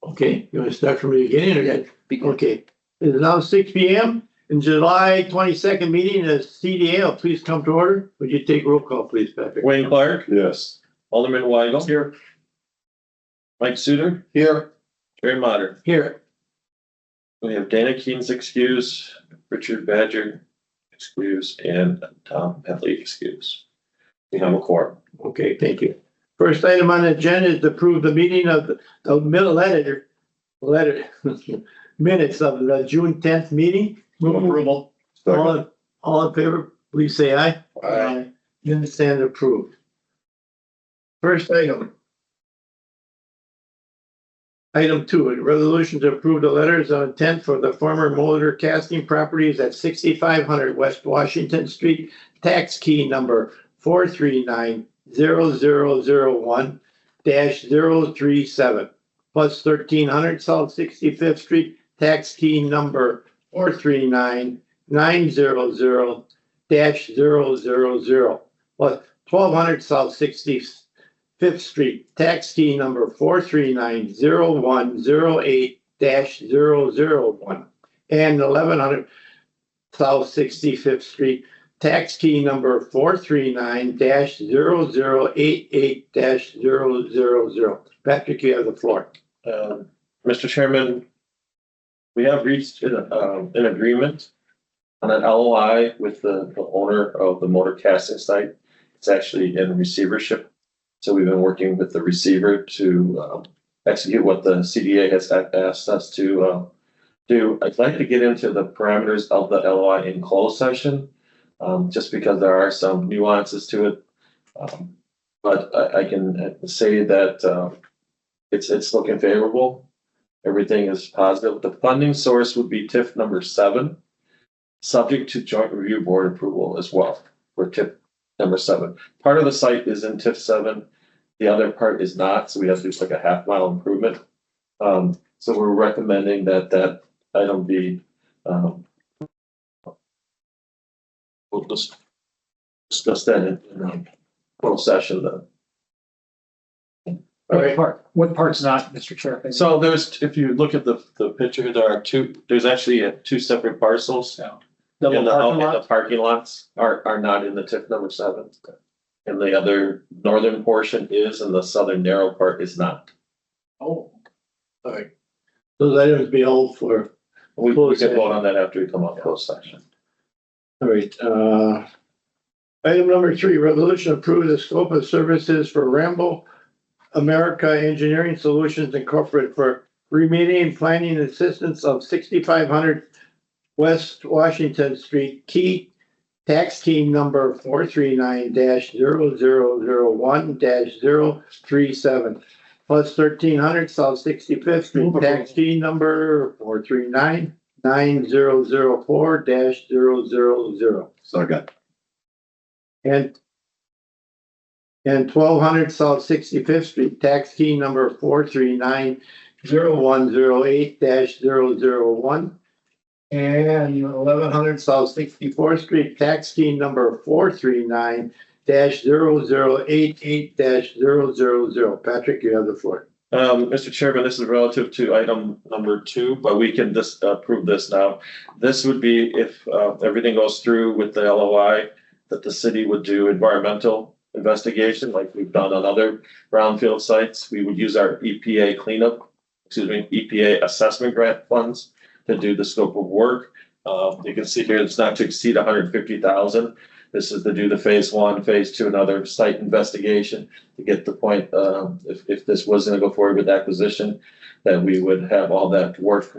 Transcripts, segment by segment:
Okay, you wanna start from the beginning or? Yeah. Okay, it is now 6 p.m. in July 22nd meeting, the CDA, please come to order. Would you take roll call, please, Patrick? Wayne Clark, Yes. Alderman Weigel. Here. Mike Suter, Here. Jerry Motter. Here, We have Dana Keen's excuse, Richard Badger excuse, and Tom Headley excuse. We have a quorum. okay, thank you. First item on the agenda is to approve the meeting of the minutes of the June 10th meeting. Approval. All in favor, please say aye. Aye. You stand approved. First item. Item 2, a resolution to approve the letters of intent for the former motor casting properties at 6500 West Washington Street, tax key number 4390001-037, plus 1300 South 65th Street, tax key number 43900-000, plus 1200 South 65th Street, tax key number 4390108-001, and 1100 South 65th Street, tax key number 439-0088-000. Patrick, you have the floor. Mr. Chairman, we have reached an agreement on an LOI with the owner of the motor casting site. It's actually in receivership. So we've been working with the receiver to execute what the CDA has asked us to do. I'd like to get into the parameters of the LOI in closed session, just because there are some nuances to it. But I can say that it's looking favorable. Everything is positive. The funding source would be TIF number 7, subject to joint review board approval as well for TIF number 7. Part of the site is in TIF 7. The other part is not, so we have to do like a half-mile improvement. So we're recommending that item be, we'll just discuss that in closed session then. What part's not, Mr. Chair? So if you look at the picture, there's actually two separate parcels. Double And parking the lot? parking lots are not in the TIF number 7. And the other northern portion is, and the southern narrow part is not. Oh, All right. Those items be held for, We Closed can vote session. on that after we come off closed session. all right, item number 3, resolution approve the scope of services for Rambo America Engineering Solutions Incorporated for remediating planning and assistance of 6500 West Washington Street, tax key number 439-0001-037, plus 1300 South 65th Street, tax key number 439-9004-000. Second. And 1200 South 65th Street, tax key number 439-0108-001. And 1100 South 64th Street, tax key number 439-0088-000. Patrick, you have the floor. Mr. Chairman, this is relative to item number 2, but we can just approve this now. This would be if everything goes through with the LOI, that the city would do environmental investigation like we've done on other brownfield sites. We would use our EPA EPA assessment grant funds to do the scope of work. You can see here, it's not to exceed 150,000. This is to do the phase 1, phase 2, and other site investigation to get the point, if this was gonna go forward with acquisition, that we would have all that work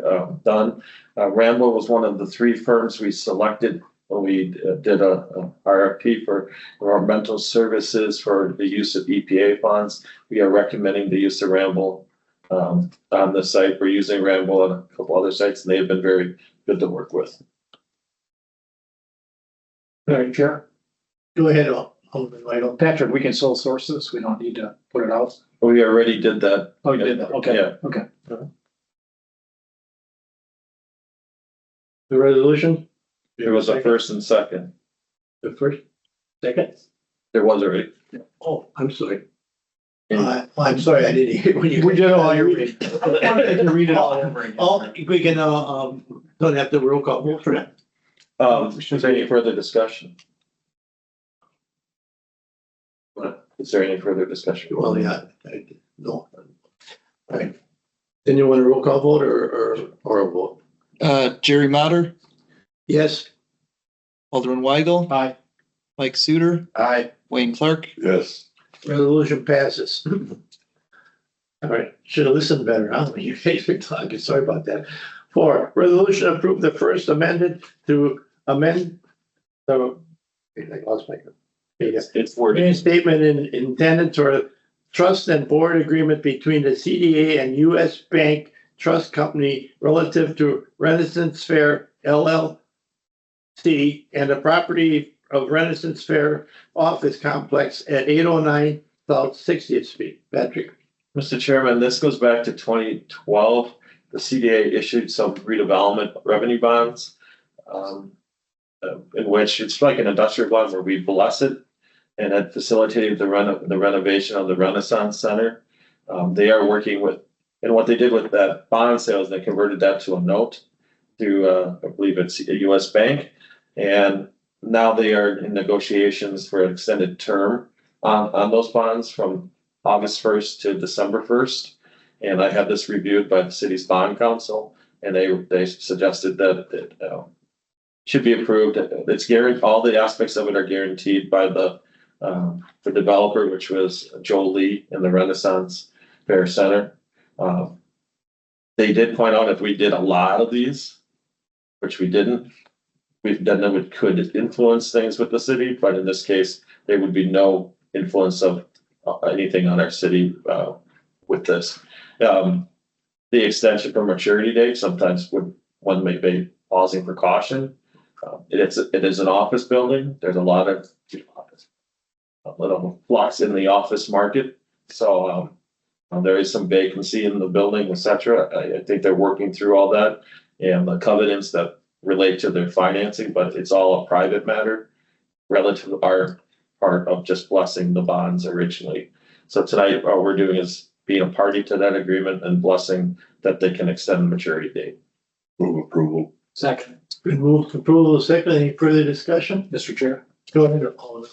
done. Rambo was one of the 3 firms we selected when we did a RFP for environmental services for the use of EPA funds. We are recommending the use of Rambo on the site. We're using Rambo on a couple other sites, and they have been very good to work with. all right, Chair. Go ahead, Alderman Weigel. Patrick, we can sole source this. We don't need to put it out. We already did that. Oh, you did that? Okay, Yeah. okay. The resolution? There was a first and second. The first, second? There was already. Oh, I'm sorry. I'm sorry, I didn't hear when you. We did it all, you you can read it all over again. Oh, we can, don't have to roll call vote for that. Is there any further discussion? Is there any further discussion? Well, yeah, no. All right. Then you want a roll call vote or a vote? Jerry Motter, Yes? Alderman Weigel, Aye. Mike Suter, Aye. Wayne Clark. Yes. Resolution passes. All right, should have listened better, huh? You guys were talking, sorry about that. 4, resolution approved the first amended to amend the, I lost my. It's worded. Reinstatement intended for trust and board agreement between the CDA and US Bank Trust Company relative to Renaissance Fair LLC and the property of Renaissance Fair Office Complex at 809 South 60th Street. Patrick. Mr. Chairman, this goes back to 2012. The CDA issued some redevelopment revenue bonds, in which it's like an industrial bond where we bless it, and it facilitated the renovation of the Renaissance Center. They are working with, and what they did with that bond sales, they converted that to a note to, I believe it's a US Bank, and now they are in negotiations for an extended term on those bonds from August 1st to December 1st. And I had this reviewed by the city's bond council, and they suggested that it should be approved. It's guaranteed, all the aspects of it are guaranteed by the developer, which was Joel Lee in the Renaissance Fair Center. They did point out if we did a lot of these, which we didn't, then it could influence things with the city, but in this case, there would be no influence of anything on our city with this. The extension for maturity date sometimes one may be pausing for caution. It is an office building. There's a lot of little flux in the office market. So there is some vacancy in the building, etc. I think they're working through all that and the covenants that relate to their financing, but it's all a private matter relative to our part of just blessing the bonds originally. So tonight, all we're doing is being a party to that agreement and blessing that they can extend the maturity date. Move approval. Second, Been moved to approval second. Any further discussion? Mr. Chair. Go ahead.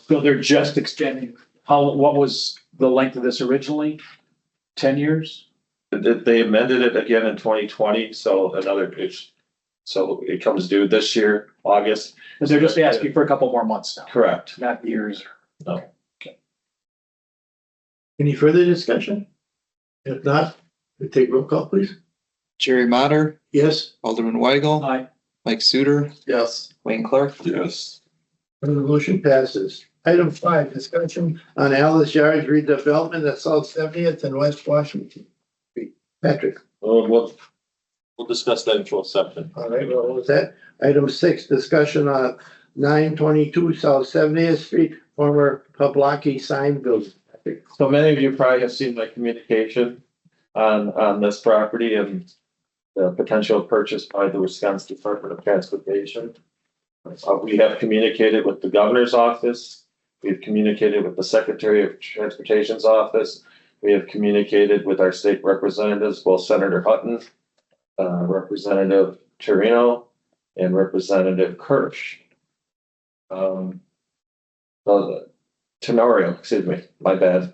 So they're just extending, what was the length of this originally? 10 years? They amended it again in 2020, so so it comes due this year, August. Because they're just asking for a couple more months now, Correct. not years. Any further discussion? If not, we take roll call, please. Jerry Motter, Yes? Alderman Weigel, Aye. Mike Suter, Yes. Wayne Clark. Yes. Resolution passes. Item 5, discussion on Alice Yards redevelopment at South 70th and West Washington Street. Patrick. We'll discuss that in closed session. All right, well, what was that? Item 6, discussion on 922 South 70th Street, former Pablaki sign building. Patrick. So many of you probably have seen my communication on this property and the potential purchase by the Wisconsin Department of Transportation. We have communicated with the governor's office. We've communicated with the Secretary of Transportation's office. We have communicated with our state representatives, both Senator Hutton, Representative Torino, and Representative Kirsch. Tenorio, excuse me, my bad.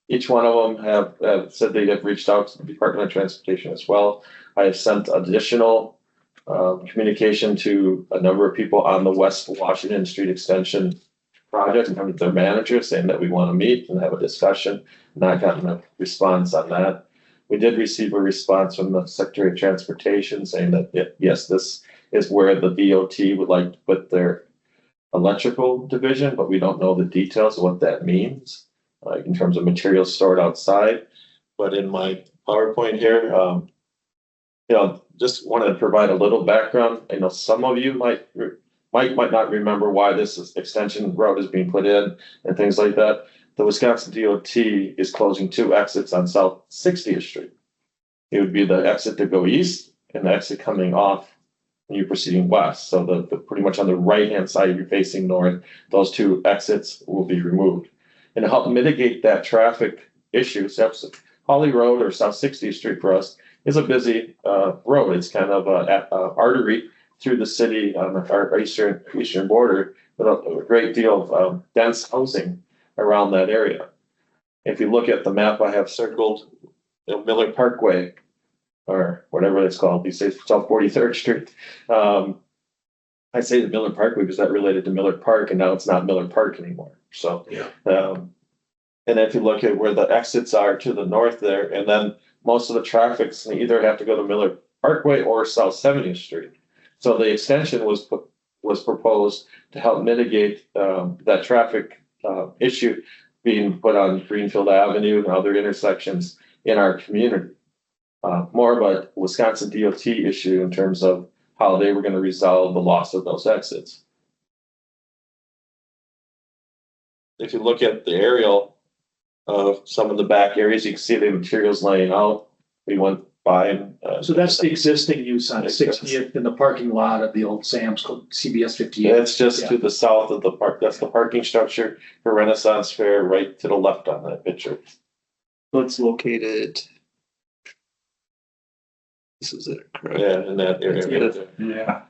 Each one of them have said they have reached out to the Department of Transportation as well. I have sent additional communication to a number of people on the West Washington Street Extension project and their managers saying that we want to meet and have a discussion. Not gotten a response on that. We did receive a response from the Secretary of Transportation saying that yes, this is where the DOT would like to put their electrical division, but we don't know the details of what that means in terms of materials stored outside. But in my PowerPoint here, just wanted to provide a little background. I know some of you might not remember why this extension road is being put in and things like that. The Wisconsin DOT is closing 2 exits on South 60th Street. It would be the exit to go east and the exit coming off when you're proceeding west. So the pretty much on the right-hand side, you're facing north, those 2 exits will be removed. and help mitigate that traffic issue. So Holly Road or South 60th Street for us is a busy road. It's kind of a artery through the city on our eastern border, but a great deal of dense housing around that area. If you look at the map I have circled, Miller Parkway, or whatever it's called these days, South 43rd Street. I say the Miller Parkway because that related to Miller Park, and now it's not Miller Park anymore. So, Yeah. And if you look at where the exits are to the north there, and then most of the traffic's either have to go to Miller Parkway or South 70th Street. So the extension was proposed to help mitigate that traffic issue being put on Greenfield Avenue and other intersections in our community. More of a Wisconsin DOT issue in terms of how they were going to resolve the loss of those exits. If you look at the aerial of some of the back areas, you can see the materials laying out. We went by and. So that's the existing use on 60th in the parking lot of the old Sam's called CBS 58. It's just to the south of the park. That's the parking structure for Renaissance Fair, right to the left on that picture. It's located. This is it, correct? Yeah, in that area. It's right there. Yeah.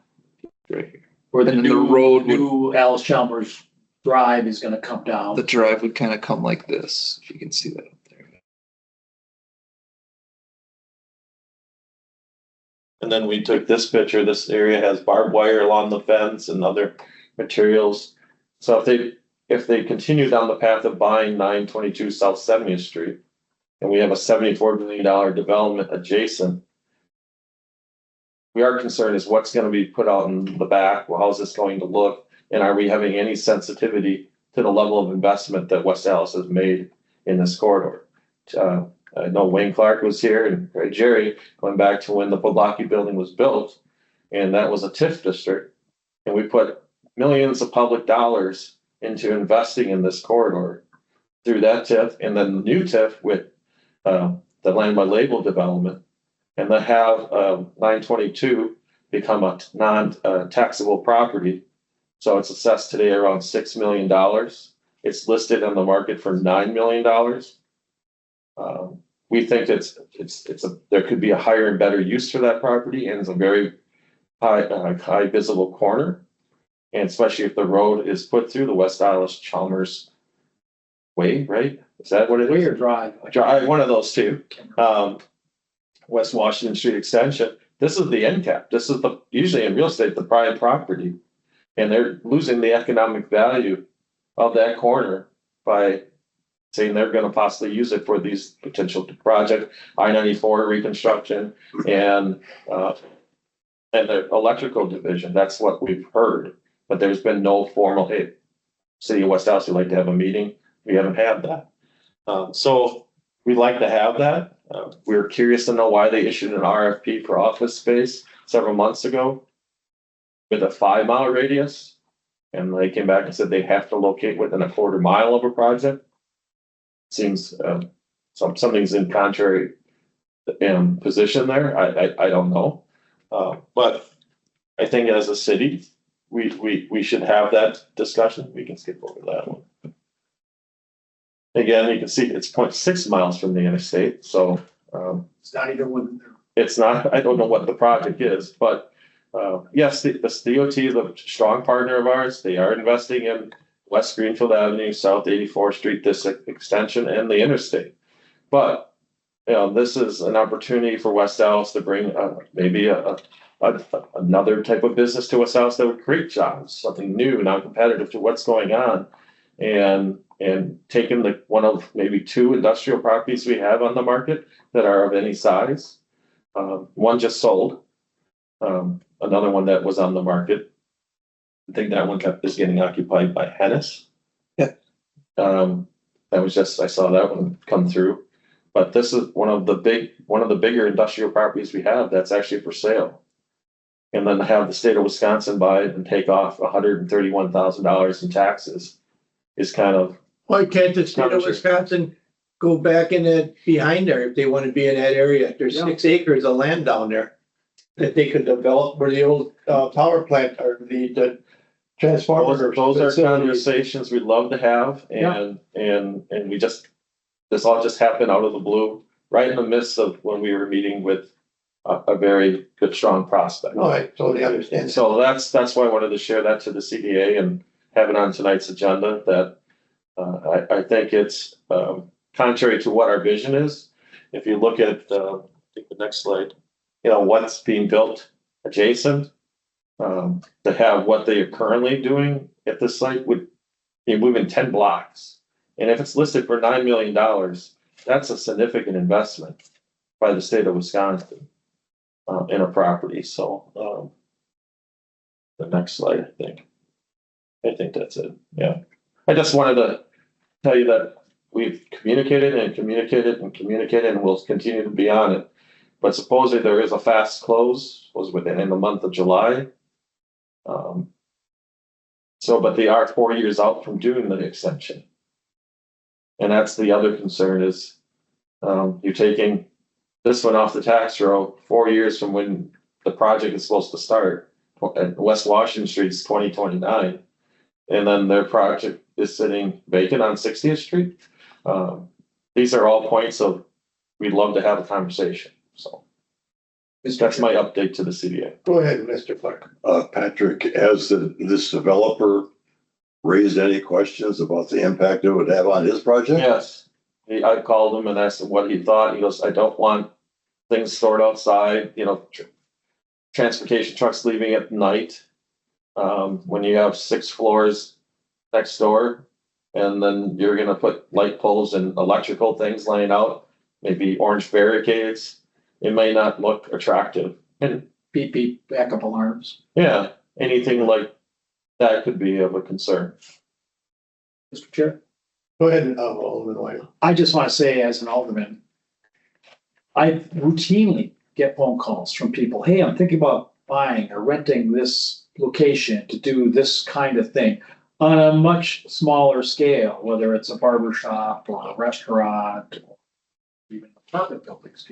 Right here. Where the And then the new road would- new Alice Chalmers Drive is gonna come down. The drive would kind of come like this, if you can see that up there. And then we took this picture. This area has barbed wire along the fence and other materials. So if they continue down the path of buying 922 South 70th Street, and we have a $74 million development adjacent, we are concerned is what's going to be put out in the back. Well, how's this going to look? And are we having any sensitivity to the level of investment that West Allis has made in this corridor? I know Wayne Clark was here and Jerry, going back to when the Podlaki building was built, and that was a TIF district. And we put millions of public dollars into investing in this corridor through that TIF, and then the new TIF with the land by label development, and then have 922 become a non-taxable property. So it's assessed today around $6 million. It's listed on the market for $9 million. We think there could be a higher and better use for that property, and it's a very high visible corner. And especially if the road is put through the West Allis Chalmers Way, right? Is that what it is? Way or drive. One of those two. West Washington Street Extension. This is the end cap. This is usually in real estate, the prime property. And they're losing the economic value of that corner by saying they're going to possibly use it for these potential projects, I-94 reconstruction and the electrical division. That's what we've heard, but there's been no formal, hey, City of West Allis would like to have a meeting. We haven't had that. So we'd like to have that. We were curious to know why they issued an RFP for office space several months ago with a 5-mile radius. And they came back and said they have to locate within a quarter mile of a project. Seems something's in contrary position there. I don't know. But I think as a city, we should have that discussion. We can skip over that one. Again, you can see it's 0.6 miles from the interstate, so It's not even within there. it's not, I don't know what the project is, but yes, the DOT is a strong partner of ours. They are investing in West Greenfield Avenue, South 84th Street District Extension, and the interstate. But this is an opportunity for West Allis to bring maybe another type of business to West Allis that would create jobs, something new, non-competitive to what's going on, and taking one of maybe 2 industrial properties we have on the market that are of any size. One just sold. Another one that was on the market. I think that one is getting occupied by Hennis. Yeah. That was just, I saw that one come through. But this is one of the bigger industrial properties we have that's actually for sale. And then to have the state of Wisconsin buy it and take off $131,000 in taxes is kind of. Why can't the state of Sure. Wisconsin go back in that behind there if they want to be in that area? There's 6 acres of land down there that they could develop where the old power plant or the transformer. Those are facilities. conversations we'd love to have and we just, this all just happened out of the blue, right in the midst of when we were meeting with a very good, strong prospect. No, I totally understand. So that's why I wanted to share that to the CDA and have it on tonight's agenda, that I think it's contrary to what our vision is. If you look at, I think the next slide, you know, what's being built adjacent, to have what they are currently doing at this site would be moving 10 blocks. And if it's listed for $9 million, that's a significant investment by the state of Wisconsin in a property. So the next slide, I think that's it. Yeah. I just wanted to tell you that we've communicated and communicated and communicated and we'll continue to be on it. But supposedly there is a fast close, was within the month of July. So, but they are 4 years out from doing the extension. And that's the other concern is, you're taking this one off the tax roll 4 years from when the project is supposed to start. At West Washington Street is 2029. And then their project is sitting vacant on 60th Street. These are all points of, we'd love to have a conversation, so. That's my update to the CDA. Go ahead, Mr. Clark. Patrick, has this developer raised any questions about the impact it would have on his project? Yes, I called him and asked him what he thought. He goes, I don't want things stored outside, you know, transportation trucks leaving at night. When you have 6 floors next door, and then you're gonna put light poles and electrical things laying out, maybe orange barricades, it may not look attractive. And Beep, beep, backup alarms. yeah, anything like that could be of a concern. Mr. Chair, Go ahead, Alderman White. I just want to say as an alderman, I routinely get phone calls from people, hey, I'm thinking about buying or renting this location to do this kind of thing on a much smaller scale, whether it's a barber shop or a restaurant, or even apartment buildings.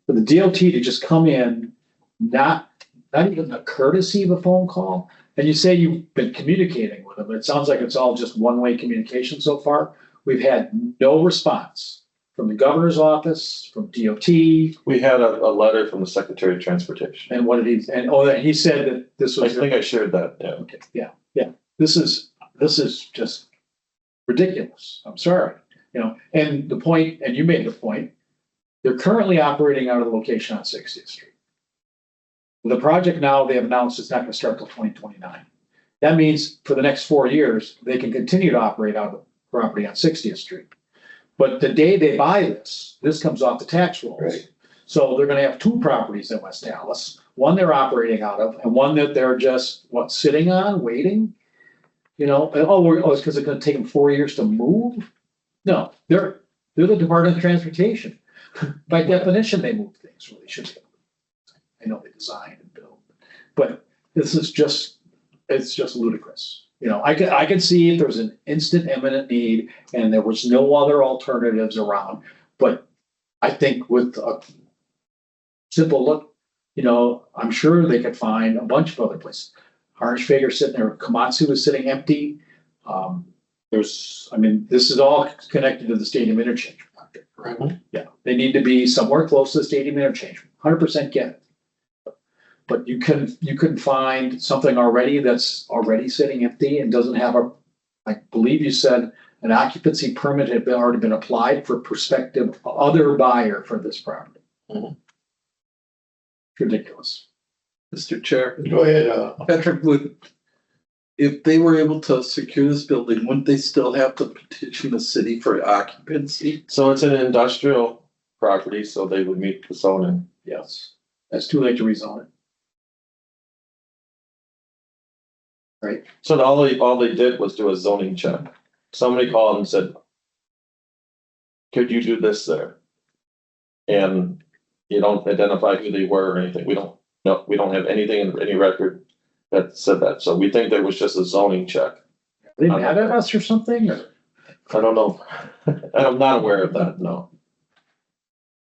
For the DOT to just come in, not even a courtesy of a phone call, and you say you've been communicating with them, it sounds like it's all just one-way communication so far. We've had no response from the governor's office, from DOT, We had a letter from the Secretary of Transportation. and what did he, and he said that this I was. think I shared that, yeah. Okay, yeah. This is just ridiculous. I'm sorry, you know, and the point, and you made the point, they're currently operating out of the location on 60th Street. The project now, they have announced it's not gonna start till 2029. That means for the next 4 years, they can continue to operate out of the property on 60th Street. But the day they buy this comes off the tax rolls. Right. So they're gonna have 2 properties in West Dallas, one they're operating out of, and one that they're just, sitting on, waiting? You know, it's because it's gonna take them 4 years to move? No, they're the Department of Transportation. By definition, they move things, or they should be. I know they design and build, but this is just, it's just ludicrous. You know, I can see if there's an instant imminent need and there was no other alternatives around, but I think with a simple look, you know, I'm sure they could find a bunch of other places. Harnish sitting there, Komatsu is sitting empty. This is all connected to the stadium interchange project, right? Yeah, they need to be somewhere close to the stadium interchange, 100% get it. But you can find something already that's already sitting empty and doesn't have I believe you said an occupancy permit had already been applied for prospective other buyer for this property. Mhm. Ridiculous. Mr. Chair, Go ahead, Patrick, if they were able to secure this building, wouldn't they still have to petition the city for occupancy? So it's an industrial property, so they would meet the zoning. Yes, that's too late to rezone it. Right, So all they did was do a zoning check. Somebody called and said, could you do this there? And you don't identify who they were or anything. We don't have anything in any record that said that. So we think there was just a zoning check. are they mad at us or something, or? I don't know. I'm not aware of that, no.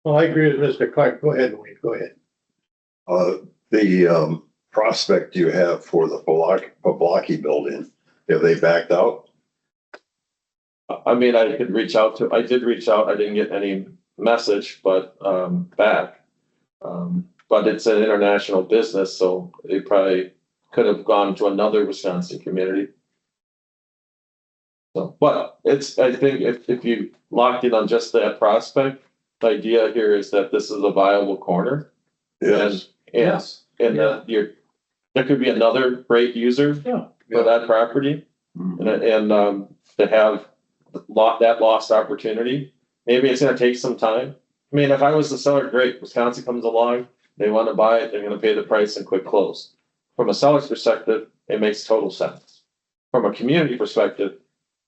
well, I agree with Mr. Clark. Go ahead, Wayne, go ahead. The prospect you have for the Poblaki building? Have they backed out? I mean, I did reach out, I didn't get any message, but, back. But it's an international business, so they probably could have gone to another Wisconsin community. So, but I think if you locked in on just that prospect, the idea here is that this is a viable corner. Yes. And that there could be another great user Yeah. for that property. And to have that lost opportunity, maybe it's gonna take some time. I mean, if I was the seller, great, Wisconsin comes along, they wanna buy it, they're gonna pay the price and quick close. From a seller's perspective, it makes total sense. From a community perspective,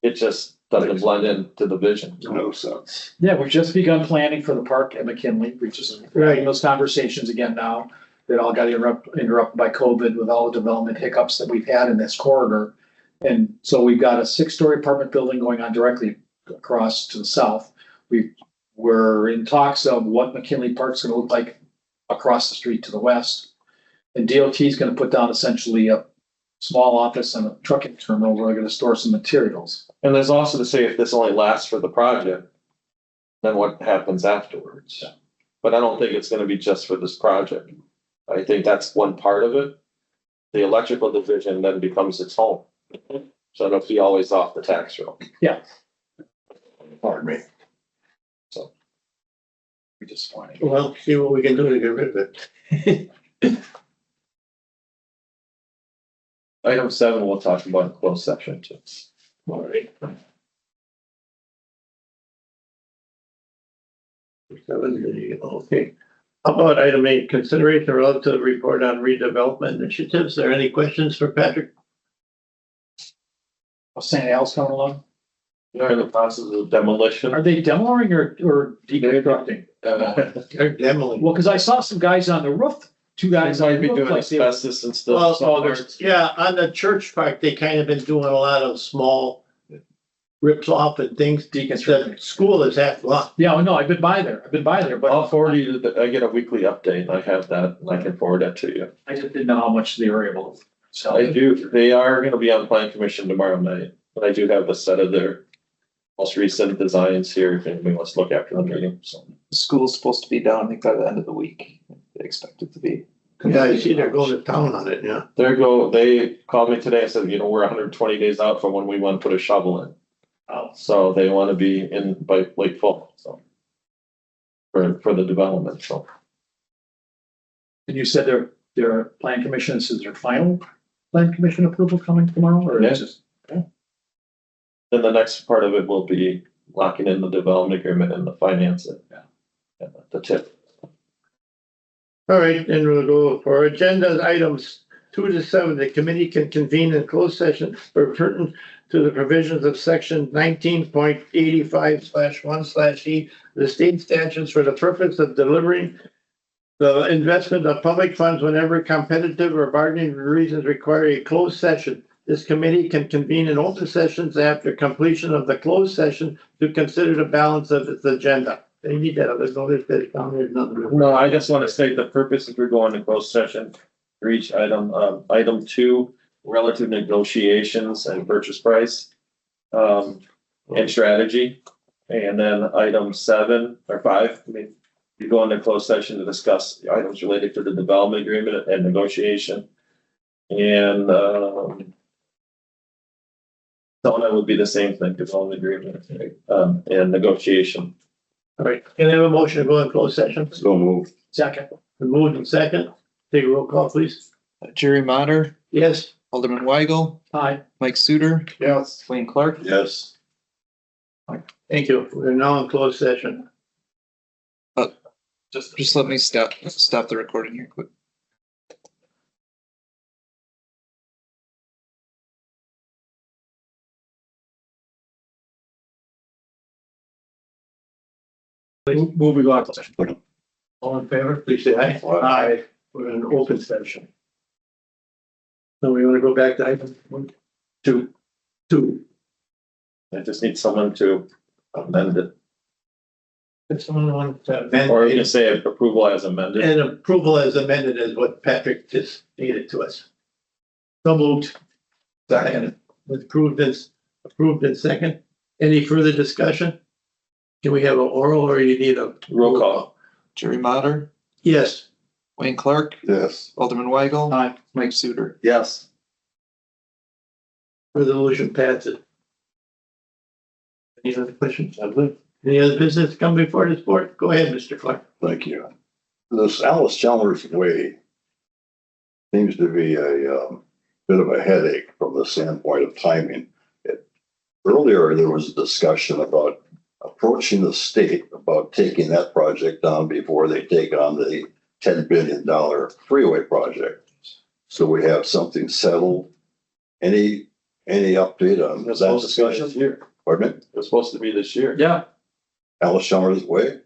it just doesn't blend into the vision. No sense. Yeah, we've just begun planning for the park at McKinley. We've just having those conversations again now. That all got interrupted by COVID with all the development hiccups that we've had in this corridor. And so we've got a 6-story apartment building going on directly across to the south. We're in talks of what McKinley Park's gonna look like across the street to the west. And DOT is gonna put down essentially a small office and a trucking terminal where they're gonna store some materials. And there's also to say if this only lasts for the project, then what happens afterwards? But I don't think it's gonna be just for this project. I think that's one part of it. The electrical division then becomes its home. So it'll be always off the tax roll. Pardon me. Be disappointing. Well, see what we can do to get rid of it. Item 7, we'll talk about in closed section too. All right. 7, okay. How about item 8, consideration relative report on redevelopment initiatives? Are there any questions for Patrick? St. Al's coming along. They're in the process of demolition. Are they demoing or deconstructing? They're demoing. Well, because I saw some guys on the roof, 2 guys on Might the be roof, doing like they were. asbestos and stuff. Well, some parts. yeah, on the church part, they kind of been doing a lot of small rips off and things. Deconstructing. The school is half gone. Yeah, no, I've been by there, but I'll forward you, I get a weekly update. I have that, and I can forward that to you. I just didn't know how much they were able to sell. I do, they are gonna be on plan commission tomorrow night, but I do have a set of their most recent designs here, if anybody wants to look after the meeting, so. The school's supposed to be down, I think, by the end of the week. They expect it to be. Yeah, I see they're going to town on it, yeah. They called me today and said, we're 120 days out from when we want to put a shovel in. Oh. So they wanna be in by late fall, so. For the development, so. And you said their plan commission, this is their final plan commission approval coming tomorrow, or Yeah. it's just? Then the next part of it will be locking in the development agreement and the financing. Yeah. And the tip. All right, then we'll go for agenda items 2 to 7. The committee can convene in closed session for pertinent to the provisions of section 19.85/1/E, the state statutes for the purpose of delivering the investment of public funds whenever competitive or bargaining reasons require a closed session. This committee can convene in open sessions after completion of the closed session to consider the balance of its agenda. They need that, there's no, there's nothing. No, I just wanna state the purpose is we're going to closed session for each item, item 2, relative negotiations and purchase price. And strategy, and then item 7 or 5, you go into closed session to discuss items related to the development agreement and negotiation. And, so that would be the same thing, development agreement, and negotiation. All right, can I have a motion to go in closed session? So move. Second. Moved in second. Take a roll call, please. Jerry Motter, Yes. Alderman Weigel, Aye. Mike Suter, Yes. Wayne Clark. Yes. Thank you. We're now in closed session. Just let me stop the recording here quick. Move we go out of session. All in favor, please say aye. Aye. We're in open session. So we want to go back to item 1, 2. I just need someone to amend it. If someone wants to amend. Or you can say approval as amended. And approval as amended is what Patrick just needed to us. So moved. Second. Was approved and second. Any further discussion? Can we have an oral or you need a? Roll call. Jerry Motter, Yes. Wayne Clark, Yes, Alderman Weigel. Aye. Mike Suter. Yes. Resolution passes. Any other questions? Any other business come before this board? Go ahead, Mr. Clark. thank you. This Alice Chalmers Way seems to be a bit of a headache from the standpoint of timing. Earlier, there was a discussion about approaching the state about taking that project down before they take on the $10 billion freeway project. So we have something settled. Any update on It's that supposed to be this discussion? year. Pardon me? It's supposed to be this year. Yeah, Alice Chalmers Way?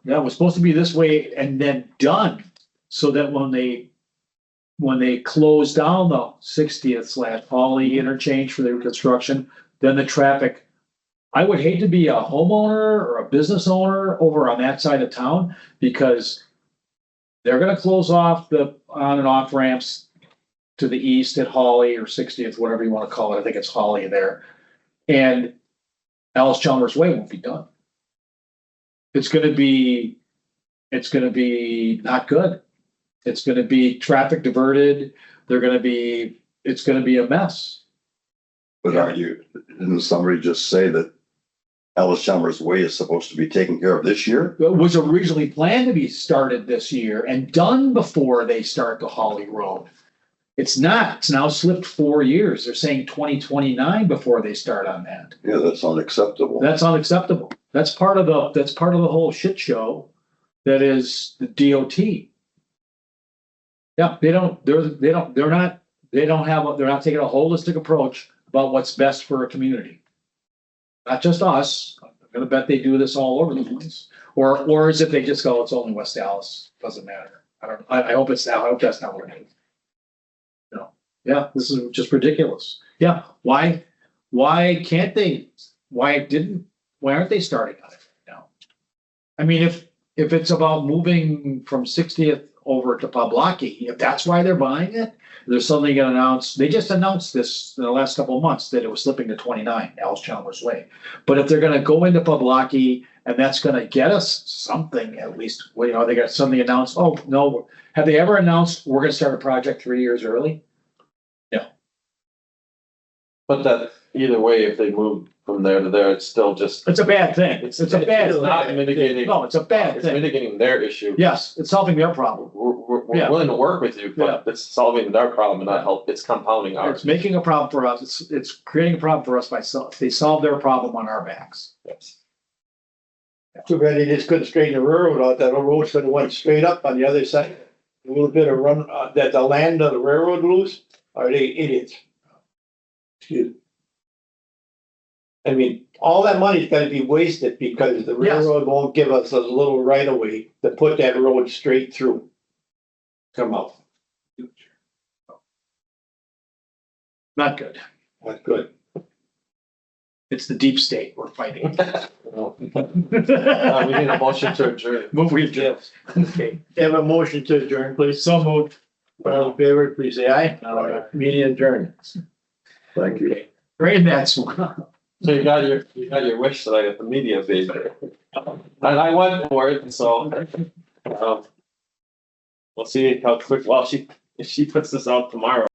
yeah, it was supposed to be this way and then done, so that when they close down the 60th/Hawley interchange for their construction, then the traffic. I would hate to be a homeowner or a business owner over on that side of town, because they're gonna close off the on and off ramps to the east at Hawley or 60th, whatever you wanna call it. I think it's Hawley there. And Alice Chalmers Way won't be done. It's gonna be not good. It's gonna be traffic diverted. It's gonna be a mess. But didn't somebody just say that Alice Chalmers Way is supposed to be taken care of this year? It was originally planned to be started this year and done before they start the Hawley Road. It's not. It's now slipped 4 years. They're saying 2029 before they start on that. Yeah, that's unacceptable. That's unacceptable. That's part of the whole shit show that is the DOT. Yeah, they're not taking a holistic approach about what's best for a community. Not just us. I'm gonna bet they do this all over the place. Or is it they just go, it's only West Dallas, doesn't matter. I hope that's not what it is. You know, yeah, this is just ridiculous. Yeah, why can't they, why aren't they starting on it right now? I mean, if it's about moving from 60th over to Poblaki, if that's why they're buying it, there's something gonna announce, they just announced this in the last couple of months that it was slipping to 29, Alice Chalmers Way. But if they're gonna go into Poblaki and that's gonna get us something, at least, well, you know, they got something announced, oh, no, have they ever announced we're gonna start a project 3 years early? But that, either way, if they move from there to there, it's still just. It's a bad thing. It's a bad It's not thing. mitigating. No, it's a bad It's thing. mitigating their issue. Yes, it's solving their problem. We're Yeah. willing to work with you, but it's solving their problem and not help, it's compounding It's ours. making a problem for us. It's creating a problem for us they solve their problem on our backs. Yes. Too bad they just couldn't straighten the railroad out. That road should have went straight up on the other side. A little bit of run, that the land of the railroad loose. Are they idiots? Excuse me. I mean, all that money's gotta be wasted because the Yes. railroad won't give us a little right of way to put that road straight through. Come out. Not good. That's good. It's the deep state we're fighting. We need a motion to adjourn. Move we adjourn. Okay. Have a motion to adjourn, please. So moved. All in favor, please say aye. Aye. Meeting adjourned. Thank you. Great, that's one. So you got your wish tonight at the media baby. And I went for it, so, we'll see how quick, if she puts this out tomorrow.